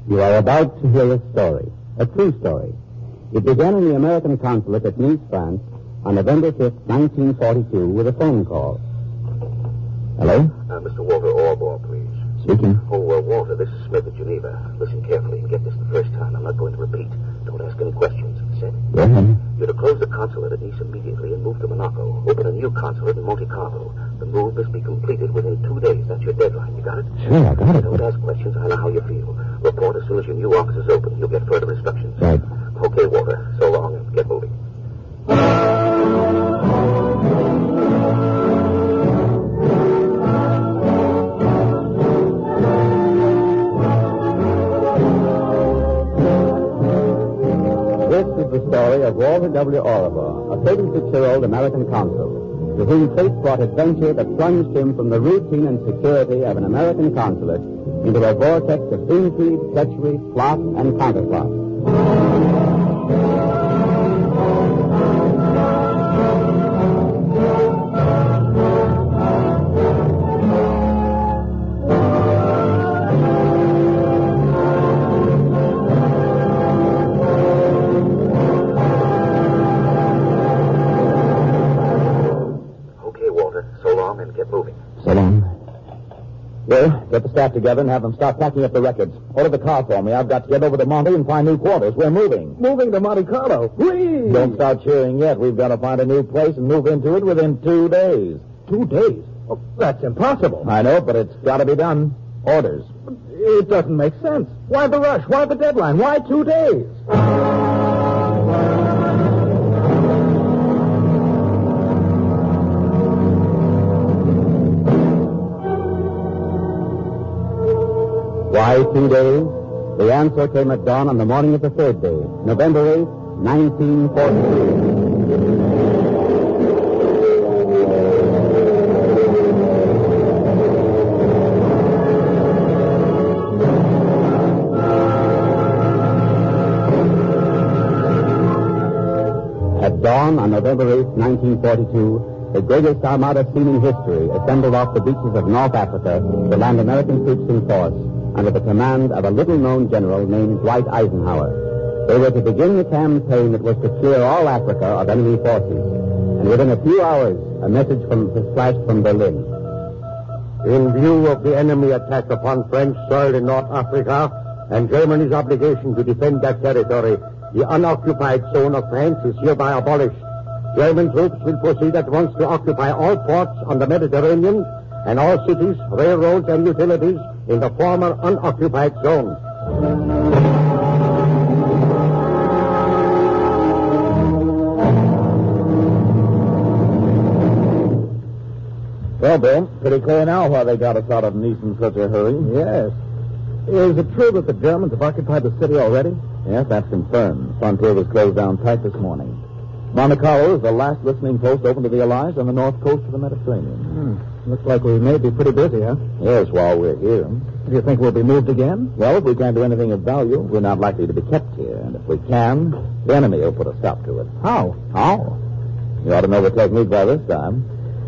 You are about to hear a story, a true story. It began in the American consulate at Nice, France, on November 5th, 1942, with a phone call. Hello? Mr. Walter Orbaugh, please. Speaking. Walter, this is Smith at Geneva. Listen carefully and get this the first time. I'm not going to repeat. Don't ask any questions. Said. Go ahead. You're to close the consulate at Nice immediately and move to Monaco. Open a new consulate in Monte Carlo. The move must be completed within 2 days. That's your deadline. You got it? Sure, I got it. Don't ask questions. I know how you feel. Report as soon as your new office is open. You'll get further instructions. Right. Okay, Walter. So long and get moving. The story of Walter W. Orbaugh, a 36-year-old American consul, to whom fate brought adventure that plunged him from the routine and security of an American consulate into a vortex of intrigue, treachery, plot, and counterplot. Well, get the staff together and have them start packing up the records. Order the car for me. I've got to get over to Monte and find new quarters. We're moving. Moving to Monte Carlo? Whee! Don't start cheering yet. We've got to find a new place and move into it within 2 days. 2 days? Oh, that's impossible. I know, but it's got to be done. Orders. It doesn't make sense. Why the rush? Why the deadline? Why 2 days? Why 2 days? The answer came at dawn on the morning of the third day, November 8th, 1942. At dawn on November 8th, 1942, the greatest armada seen in history assembled off the beaches of North Africa to land American troops in force under the command of a little-known general named Dwight Eisenhower. They were to begin the campaign that was to clear all Africa of enemy forces. And within a few hours, a message was flashed from Berlin. In view of the enemy attack upon French soil in North Africa and Germany's obligation to defend that territory, the unoccupied zone of France is hereby abolished. German troops will proceed at once to occupy all ports on the Mediterranean and all cities, railroads, and utilities in the former unoccupied zone. Well, Bill, pretty clear now why they got us out of Nice in such a hurry. Yes. Is it true that the Germans have occupied the city already? Yes, that's confirmed. The frontier was closed down tight this morning. Monte Carlo is the last listening post open to the Allies on the north coast of the Mediterranean. Looks like we may be pretty busy, huh? Yes, while we're here. Do you think we'll be moved again? Well, if we can't do anything of value, we're not likely to be kept here. And if we can, the enemy will put a stop to it. How? How? You ought to know the technique by this time.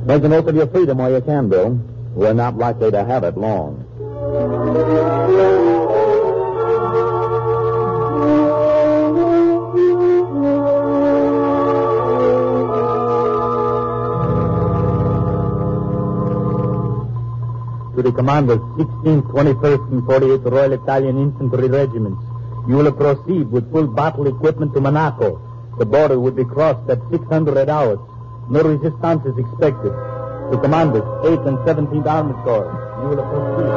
Make the most of your freedom while you can, Bill. We're not likely to have it long. To the commanders, 16th, 21st, and 48th Royal Italian Infantry Regiments. You will proceed with full battle equipment to Monaco. The border will be crossed at 600 hours. No resistance is expected. To commanders, 8th and 17th Army Corps. You will proceed.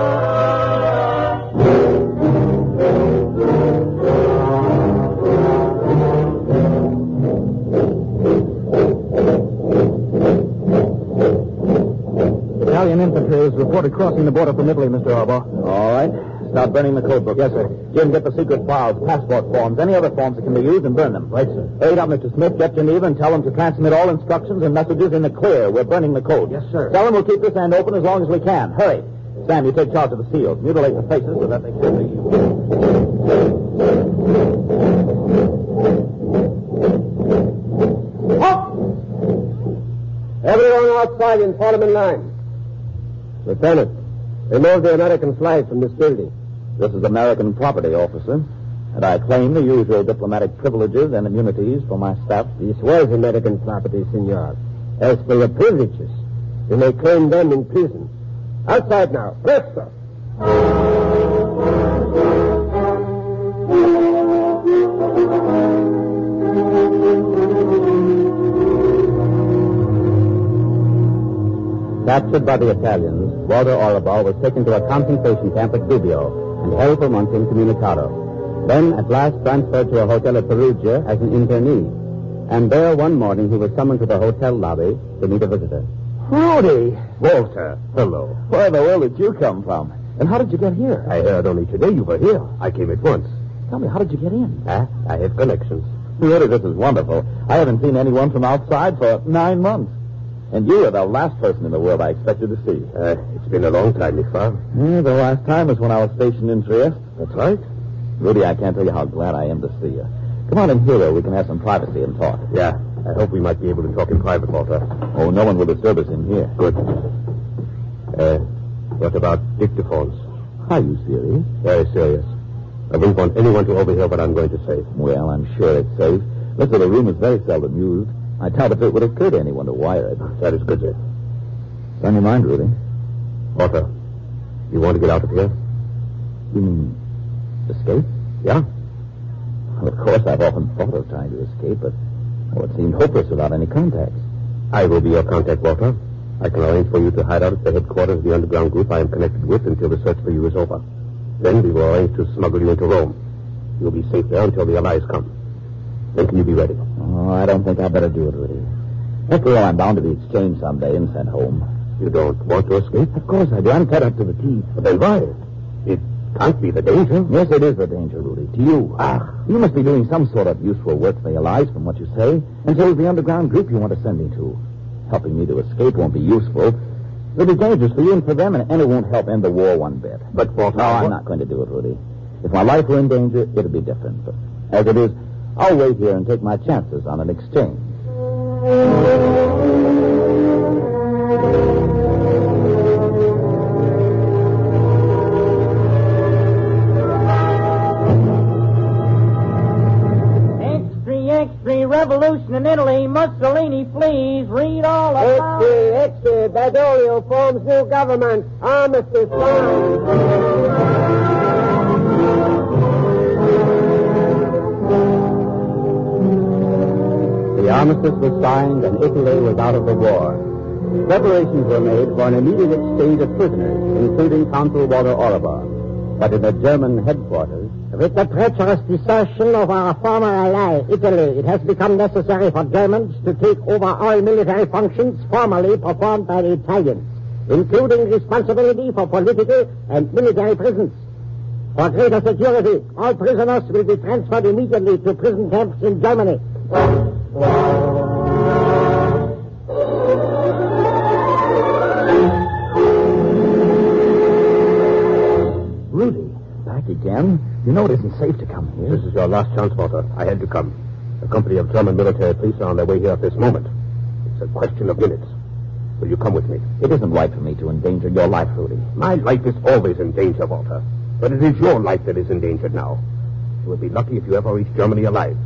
Italian infantry is reported crossing the border from Italy, Mr. Orbaugh. All right. Start burning the code book. Yes, sir. Jim, get the secret files, passport forms, any other forms that can be used, and burn them. Right, sir. Hurry up, Mr. Smith. Get Geneva and tell them to transmit all instructions and messages in the clear. We're burning the code. Yes, sir. Tell them we'll keep this end open as long as we can. Hurry. Sam, you take charge of the seals. Mutilate the faces so that they can't see you. Up! Everyone outside and in line. Lieutenant, remove the American flags from this building. This is American property, officer. And I claim the usual diplomatic privileges and immunities for my staff. This was American property, senor. As for your privileges, you may claim them in prison. Outside now. Presto. Captured by the Italians, Walter Oribal was taken to a concentration camp at Gubbio and held for months incommunicado. Then, at last, transferred to a hotel at Perugia as an internee. And there, one morning, he was summoned to the hotel lobby to meet a visitor. Rudy! Walter, hello. Where in the world did you come from? And how did you get here? I heard only today you were here. I came at once. Tell me, how did you get in? I have connections. Really, this is wonderful. I haven't seen anyone from outside for 9 months. And you are the last person in the world I expected to see. It's been a long time, nicht wahr? The last time was when I was stationed in Trieste. That's right. Rudy, I can't tell you how glad I am to see you. Come on in here where we can have some privacy and talk. Yeah, I hope we might be able to talk in private, Walter. Oh, no one will disturb us in here. Good. What about dictaphones? Are you serious? Very serious. I wouldn't want anyone to overhear what I'm going to say. Well, I'm sure it's safe. This little room is very seldom used. I doubt if it would occur to anyone to wire it. That is good, sir. It's on your mind, Rudy. Walter, you want to get out of here? You mean escape? Yeah? Well, of course, I've often thought of trying to escape, but it seemed hopeless without any contacts. I will be your contact, Walter. I can arrange for you to hide out at the headquarters of the underground group I am connected with until the search for you is over. Then we will arrange to smuggle you into Rome. You'll be safe there until the Allies come. When can you be ready? Oh, I don't think I'd better do it, Rudy. After all, I'm bound to be exchanged someday and sent home. You don't want to escape? Of course I do. I'm cut up to the teeth. But then why? It can't be the danger. Yes, it is the danger, Rudy. To you. You must be doing some sort of useful work for the Allies, from what you say. And so is the underground group you want to send me to. Helping me to escape won't be useful. It'll be dangerous for you and for them, and it won't help end the war one bit. But, Walter... No, I'm not going to do it, Rudy. If my life were in danger, it'd be different. But as it is, I'll wait here and take my chances on an exchange. Extra, revolution in Italy. Mussolini flees. Read all about it. Extra, Badoglio forms new government. Armistice signed. The armistice was signed and Italy was out of the war. Preparations were made for an immediate exchange of prisoners, including Consul Walter Oribal. But in the German headquarters... With the treacherous desertion of our former ally, Italy, it has become necessary for Germans to take over all military functions formerly performed by the Italians, including responsibility for political and military prisons. For greater security, all prisoners will be transferred immediately to prison camps in Germany. Rudy, back again? You know it isn't safe to come here. This is your last chance, Walter. I had to come. A company of German military police are on their way here at this moment. It's a question of minutes. Will you come with me? It isn't right for me to endanger your life, Rudy. My life is always in danger, Walter. But it is your life that is endangered now. You will be lucky if you ever reach Germany alive.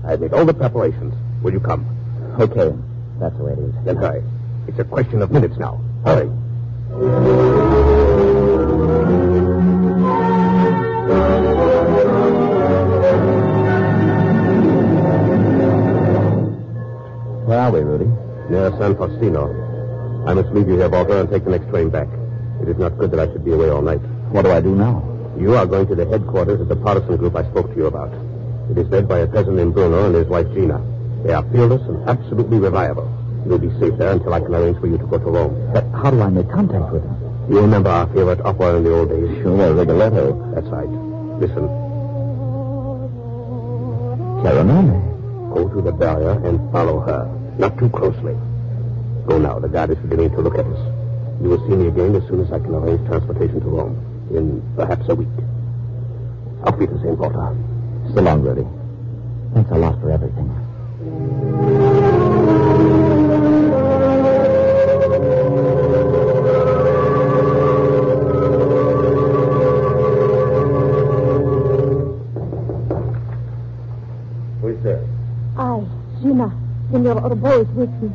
I've made all the preparations. Will you come? Okay, that's the way it is. Then hurry. It's a question of minutes now. Hurry. Where are we, Rudy? Near San Faustino. I must leave you here, Walter, and take the next train back. It is not good that I should be away all night. What do I do now? You are going to the headquarters of the partisan group I spoke to you about. It is led by a peasant named Bruno and his wife Gina. They are fearless and absolutely reliable. You'll be safe there until I can arrange for you to go to Rome. But how do I make contact with them? You remember our favorite opera in the old days? Sure, Rigoletto. That's right. Listen. Caronone. Go to the barrier and follow her. Not too closely. Go now. The guard is beginning to look at us. You will see me again as soon as I can arrange transportation to Rome. In perhaps a week. Auf Wiedersehen, Walter. So long, Rudy. Thanks a lot for everything. Senor Orbo is with me.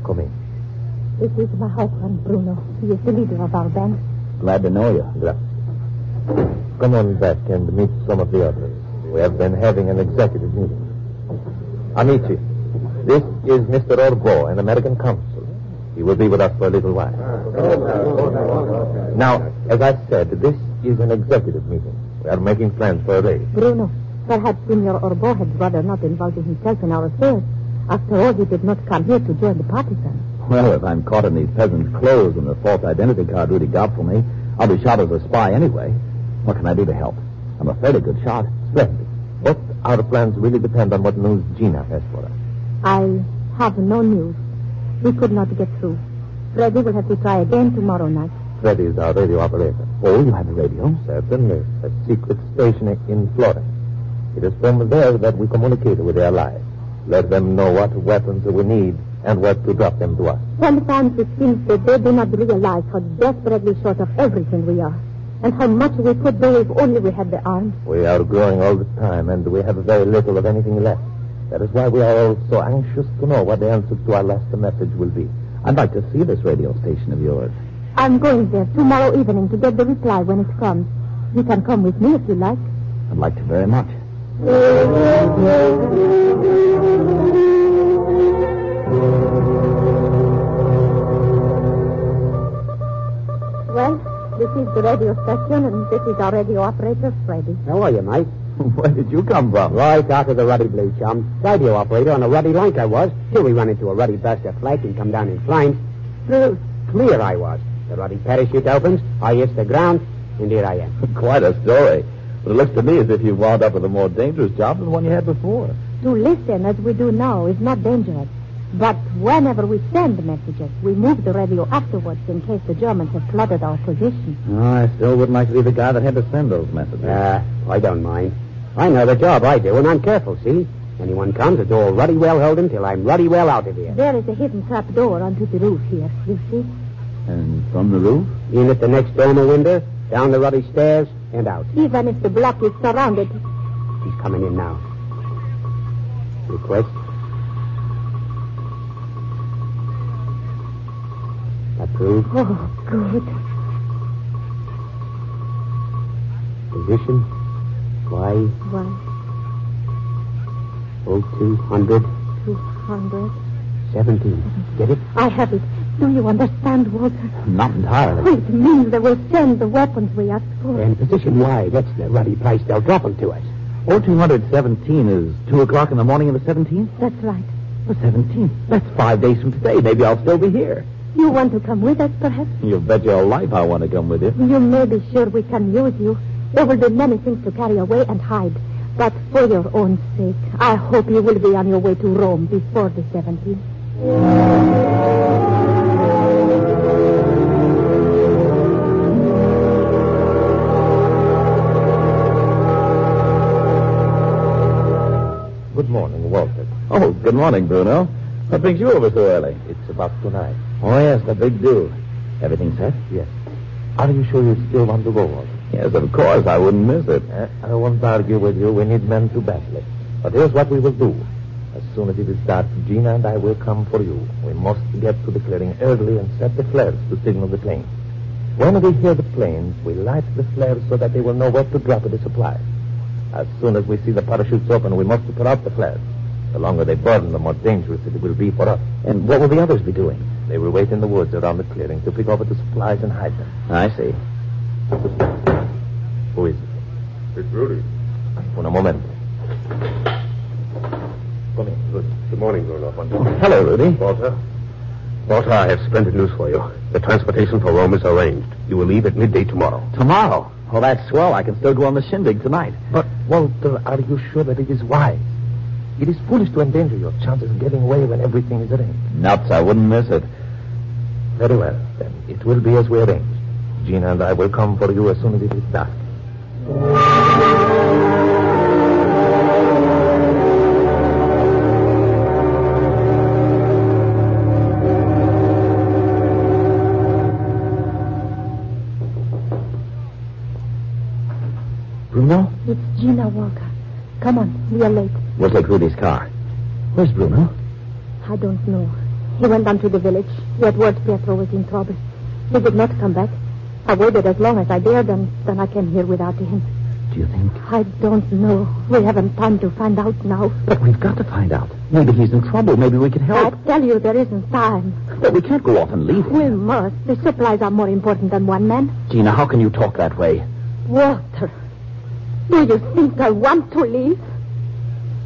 Come in. This is my husband, Bruno. He is the leader of our band. Glad to know you. Come on back and meet some of the others. We have been having an executive meeting. Amici, this is Mr. Orbo, an American consul. He will be with us for a little while. Now, as I said, this is an executive meeting. We are making plans for a raid. Bruno, perhaps Senor Orbo had rather not involving himself in our affairs. After all, he did not come here to join the partisans. Well, if I'm caught in these peasants' clothes and the false identity card Rudy got for me, I'll be shot as a spy anyway. What can I do to help? I'm a fairly good shot. Splendid. But our plans really depend on what news Gina has for us. I have no news. We could not get through. Freddy will have to try again tomorrow night. Freddy is our radio operator. Oh, you have a radio? Certainly. A secret station in Florence. It is from there that we communicate with their allies. Let them know what weapons we need and where to drop them to us. Sometimes it seems that they do not realize how desperately short of everything we are, and how much we could do if only we had the arms. We are growing all the time, and we have very little of anything left. That is why we are all so anxious to know what the answer to our last message will be. I'd like to see this radio station of yours. I'm going there tomorrow evening to get the reply when it comes. You can come with me if you like. I'd like to very much. Well, this is the radio station, and this is our radio operator, Freddy. How are you, mate? Where did you come from? Right out of the Ruddy Blue, chum. Radio operator on a Ruddy Lank I was, till we run into a Ruddy Buster flake and come down in flames. Clear I was. The Ruddy parachute opens, I hits the ground, and here I am. Quite a story. But it looks to me as if you've wound up with a more dangerous job than the one you had before. To listen, as we do now, is not dangerous. But whenever we send messages, we move the radio afterwards in case the Germans have flooded our position. Oh, I still wouldn't like to be the guy that had to send those messages. I don't mind. I know the job I do, and I'm careful, see? Anyone comes, the door ruddy well hold him till I'm ruddy well out of here. There is a hidden trap door onto the roof here, you see? And from the roof? In at the next dormer window, down the ruddy stairs, and out. Even if the block is surrounded. He's coming in now. Request. Approved. Oh, good. Position. Y. One, 0200. 200. 17. Get it? I have it. Do you understand, Walter? Not entirely. It means they will send the weapons we asked for. And position Y. That's the ruddy price they'll drop them to us. 0217 is 2 o'clock in the morning of the 17th? That's right. The 17th? That's 5 days from today. Maybe I'll still be here. You want to come with us, perhaps? You bet your life I want to come with you. You may be sure we can use you. There will be many things to carry away and hide. But for your own sake, I hope you will be on your way to Rome before the 17th. Good morning, Walter. Oh, good morning, Bruno. What brings you over so early? It's about tonight. Oh, yes, the big do. Everything set? Yes. Are you sure you still want to go, Walter? Yes, of course. I wouldn't miss it. I won't argue with you. We need men to battle it. But here's what we will do. As soon as it is dark, Gina and I will come for you. We must get to the clearing early and set the flares to signal the planes. When we hear the planes, we light the flares so that they will know where to drop the supplies. As soon as we see the parachutes open, we must put out the flares. The longer they burn, the more dangerous it will be for us. And what will the others be doing? They will wait in the woods around the clearing to pick over the supplies and hide them. I see. Who is it? It's Rudy. Un momento. Come in, Rudy. Good morning, Bruno. Hello, Rudy. Walter, I have splendid news for you. The transportation for Rome is arranged. You will leave at midday tomorrow. Tomorrow? Oh, that's swell. I can still go on the shindig tonight. But, Walter, are you sure that it is wise? It is foolish to endanger your chances of getting away when everything is arranged. Nuts. I wouldn't miss it. Very well, then. It will be as we arranged. Gina and I will come for you as soon as it is dark. Bruno? It's Gina Walker. Come on, we are late. We'll take Rudy's car. Where's Bruno? I don't know. He went down to the village. He had word Pietro was in trouble. He did not come back. I waited as long as I dared, and then I came here without him. Do you think? I don't know. We haven't time to find out now. But we've got to find out. Maybe he's in trouble. Maybe we can help. I tell you, there isn't time. But we can't go off and leave him. We must. The supplies are more important than one man. Gina, how can you talk that way? Walter, do you think I want to leave?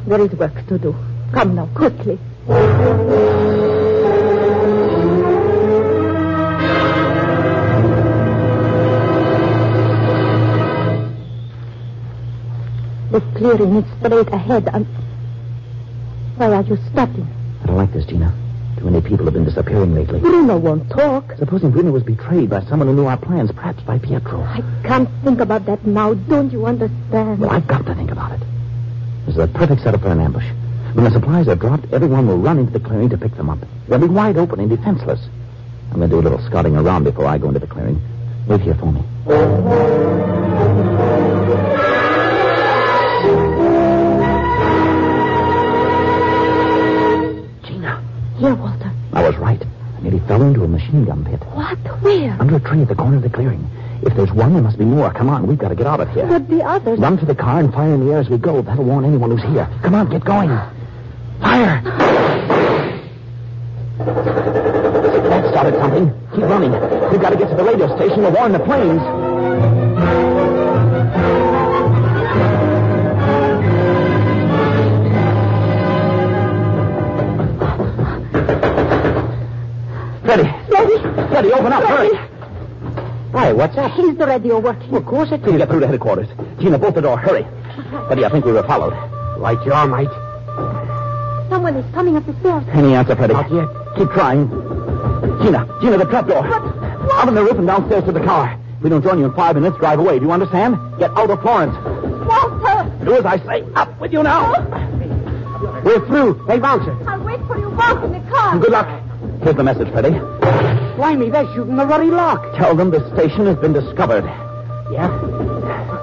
There is work to do. Come now, quickly. The clearing is straight ahead. Why are you stopping? I don't like this, Gina. Too many people have been disappearing lately. Bruno won't talk. Supposing Bruno was betrayed by someone who knew our plans, perhaps by Pietro. I can't think about that now. Don't you understand? Well, I've got to think about it. This is a perfect setup for an ambush. When the supplies are dropped, everyone will run into the clearing to pick them up. They'll be wide open and defenseless. I'm going to do a little scouting around before I go into the clearing. Wait here for me. Here, Walter. I was right. I nearly fell into a machine gun pit. What? Where? Under a tree at the corner of the clearing. If there's one, there must be more. Come on, we've got to get out of here. But the others... Run to the car and fire in the air as we go. That'll warn anyone who's here. Come on, get going. Fire! That started something. Keep running. We've got to get to the radio station to warn the planes. Freddie, open up, hurry. Hi, what's up? Is the radio working? Well, of course it can. Get through to headquarters. Gina, bolt the door, hurry. Freddie, I think we were followed. Right you are, mate. Someone is coming up the stairs. Any answer, Freddie? Not yet. Keep trying. Gina, the trapdoor. Out on the roof and downstairs to the car. If we don't join you in 5 minutes, drive away. Do you understand? Get out of Florence. Walter! Do as I say. Up with you now. We're through. Hey, bouncer. I'll wait for you both in the car. Good luck. Here's the message, Freddie. Blimey, they're shooting the ruddy lock. Tell them the station has been discovered. Yeah?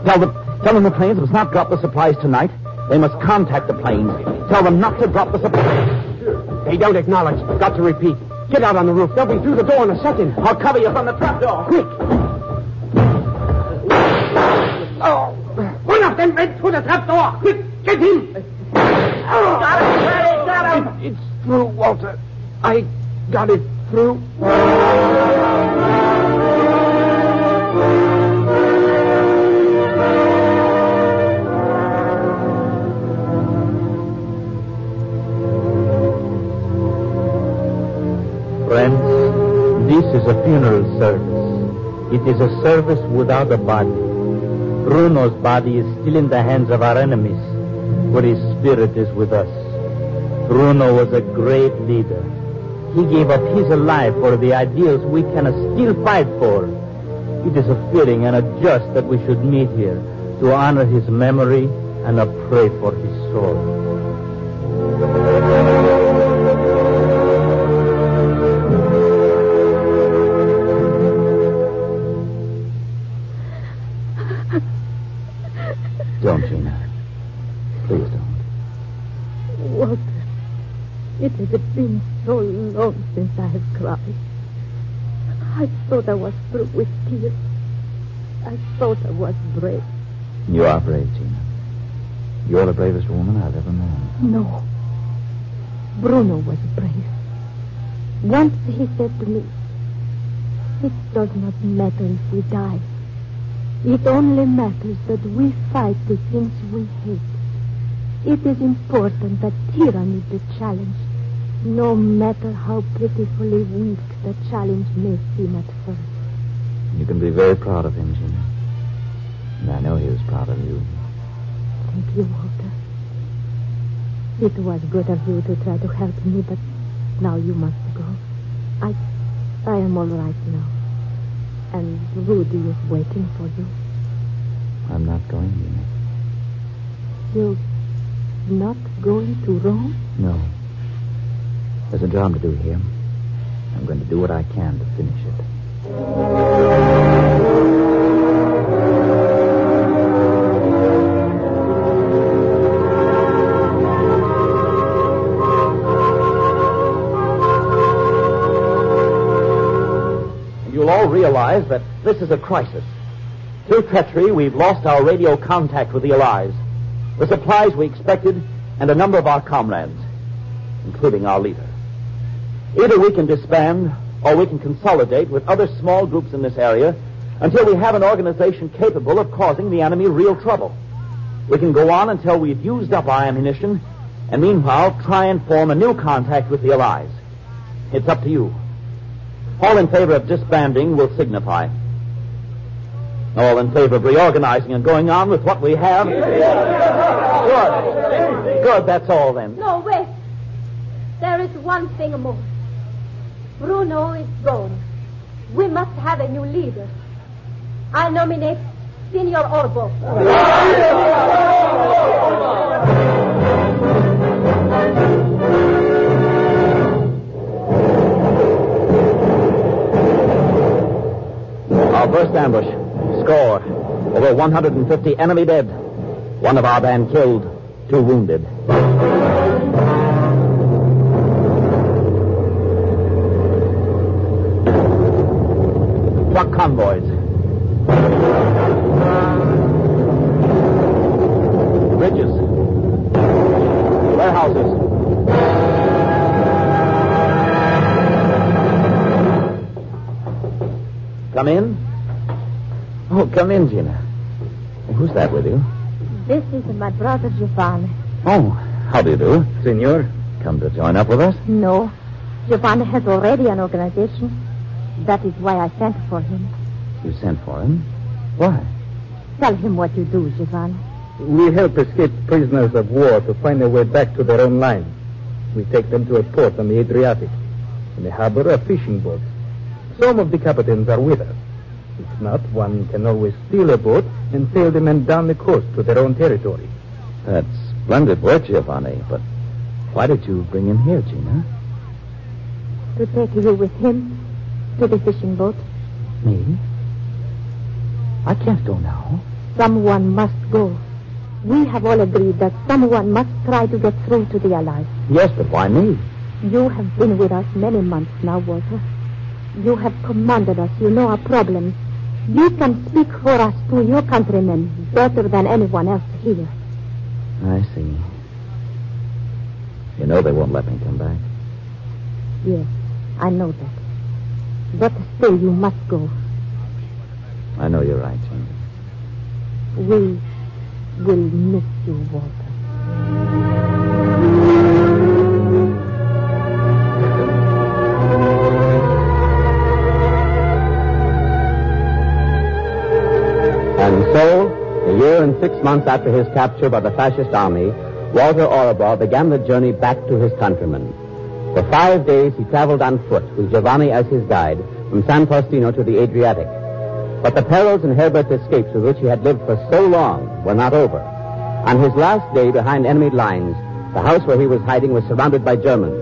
Tell them the planes must not drop the supplies tonight. They must contact the planes. Tell them not to drop the supplies. They don't acknowledge. Got to repeat. Get out on the roof. They'll be through the door in a second. I'll cover you from the trapdoor. Quick. Oh. One of them went through the trapdoor. Quick, get him. Got him, Freddie, got him. It's through, Walter. I got it through. Friends, this is a funeral service. It is a service without a body. Bruno's body is still in the hands of our enemies, but his spirit is with us. Bruno was a great leader. He gave up his life for the ideals we can still fight for. It is a fitting and a just that we should meet here to honor his memory and to pray for his soul. Don't, Gina. Please don't. Walter, it has been so long since I have cried. I thought I was through with tears. I thought I was brave. You are brave, Gina. You're the bravest woman I've ever known. No. Bruno was brave. Once he said to me, "It does not matter if we die. It only matters that we fight the things we hate. It is important that tyranny be challenged, no matter how pitifully weak the challenge may seem at first." You can be very proud of him, Gina. And I know he was proud of you. Thank you, Walter. It was good of you to try to help me, but now you must go. I am all right now. And Rudy is waiting for you. I'm not going, Gina. You're not going to Rome? No. There's a job to do here. I'm going to do what I can to finish it. this is a crisis. Through treachery, we've lost our radio contact with the Allies, the supplies we expected, and a number of our comrades, including our leader. Either we can disband, or we can consolidate with other small groups in this area until we have an organization capable of causing the enemy real trouble. We can go on until we've used up our ammunition, and meanwhile try and form a new contact with the Allies. It's up to you. All in favor of disbanding will signify. All in favor of reorganizing and going on with what we have? Good. Good, that's all then. No, wait. There is one thing more. Bruno is gone. We must have a new leader. I nominate Senor Orbo. Our first ambush. Score. Over 150 enemy dead. One of our band killed. 2 wounded. Truck convoys. Bridges. Warehouses. Come in. Oh, come in, Gina. Who's that with you? This is my brother Giovanni. Oh, how do you do? Senor, Come to join up with us? No. Giovanni has already an organization. That is why I sent for him. You sent for him? Why? Tell him what you do, Giovanni. We help escaped prisoners of war to find their way back to their own lines. We take them to a port on the Adriatic. In the harbor, a fishing boat. Some of the captains are with us. If not, one can always steal a boat and sail the men down the coast to their own territory. That's splendid work, Giovanni, but why did you bring him here, Gina? To take you with him to the fishing boat. Me? I can't go now. Someone must go. We have all agreed that someone must try to get through to the Allies. Yes, but why me? You have been with us many months now, Walter. You have commanded us. You know our problems. You can speak for us to your countrymen better than anyone else here. I see. You know they won't let me come back. Yes, I know that. But still, you must go. I know you're right, Gina. We will miss you, Walter. And so, a year and 6 months after his capture by the fascist army, Walter Orobov began the journey back to his countrymen. For 5 days, he traveled on foot with Giovanni as his guide from San Faustino to the Adriatic. But the perils and Herbert's escapes with which he had lived for so long were not over. On his last day behind enemy lines, the house where he was hiding was surrounded by Germans.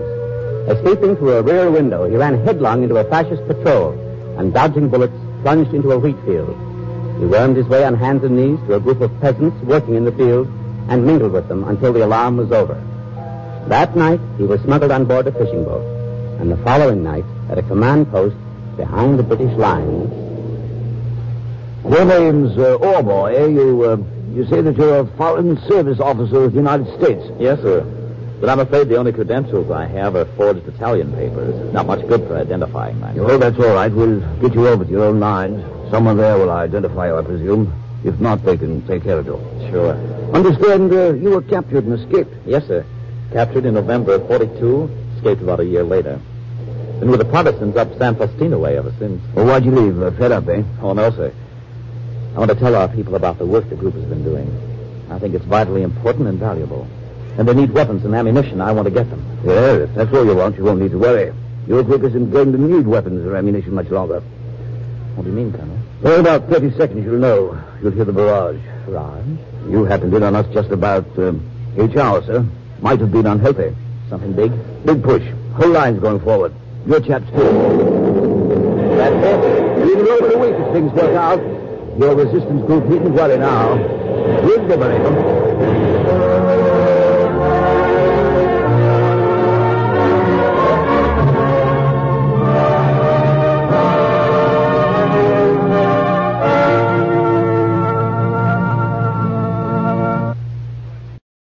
Escaping through a rear window, he ran headlong into a fascist patrol and, dodging bullets, plunged into a wheat field. He wormed his way on hands and knees to a group of peasants working in the field and mingled with them until the alarm was over. That night, he was smuggled on board a fishing boat. And the following night, at a command post behind the British lines... Your name's Orbo, eh? You say that you're a foreign service officer of the United States. Yes, sir. But I'm afraid the only credentials I have are forged Italian papers. Not much good for identifying myself. Oh, that's all right. We'll get you over to your own lines. Someone there will identify you, I presume. If not, they can take care of you. Sure. Understand you were captured and escaped. Yes, sir. Captured in November of 42, escaped about a year later. Been with the Protestants up San Faustino way ever since. Well, why'd you leave? Fed up, eh? Oh, no, sir. I want to tell our people about the work the group has been doing. I think it's vitally important and valuable. And they need weapons and ammunition. I want to get them. Yeah, if that's all you want, you won't need to worry. Your group isn't going to need weapons or ammunition much longer. What do you mean, Colonel? Well, in about 30 seconds, you'll know. You'll hear the barrage. Barrage? You happened in on us just about 8 hours, sir. Might have been unhealthy. Something big? Big push. Whole line's going forward. Your chaps too. That's it. Even over the week if things work out. Your resistance group needn't worry now. We'll liberate them.